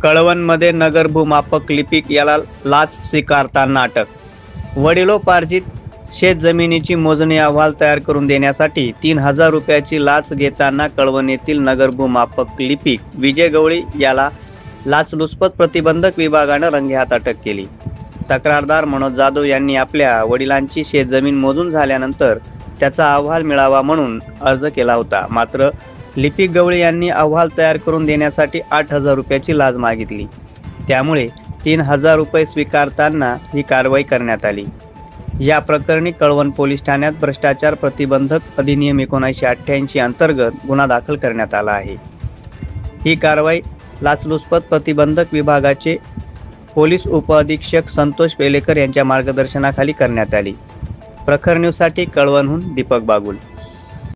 कळवणमध्ये नगर भूमापक लिपिक याला लाच स्वीकारताना अटक. वडिलोपार्जित शेत जमिनीची मोजणी अहवाल तयार करून देण्यासाठी 3,000 रुपयाची लाच घेताना कळवण येथील नगर भूमापक लिपिक विजय गवळी याला लाचलुचपत प्रतिबंधक विभागानं रंगेहात अटक केली. तक्रारदार मनोज जाधव यांनी आपल्या वडिलांची शेतजमीन मोजून झाल्यानंतर त्याचा अहवाल मिळावा म्हणून अर्ज केला होता. मात्र लिपिक गवळी यांनी अहवाल तयार करून देण्यासाठी 8,000 रुपयाची लाच मागितली. त्यामुळे 3,000 रुपये स्वीकारताना ही कारवाई करण्यात आली. या प्रकरणी कळवण पोलीस ठाण्यात भ्रष्टाचार प्रतिबंधक अधिनियम 1988 अंतर्गत गुन्हा दाखल करण्यात आला आहे. ही कारवाई लाचलुचपत प्रतिबंधक विभागाचे पोलीस उपअधीक्षक संतोष पेलेकर यांच्या मार्गदर्शनाखाली करण्यात आली. प्रखर न्यूजसाठी कळवणहून दीपक बागुल.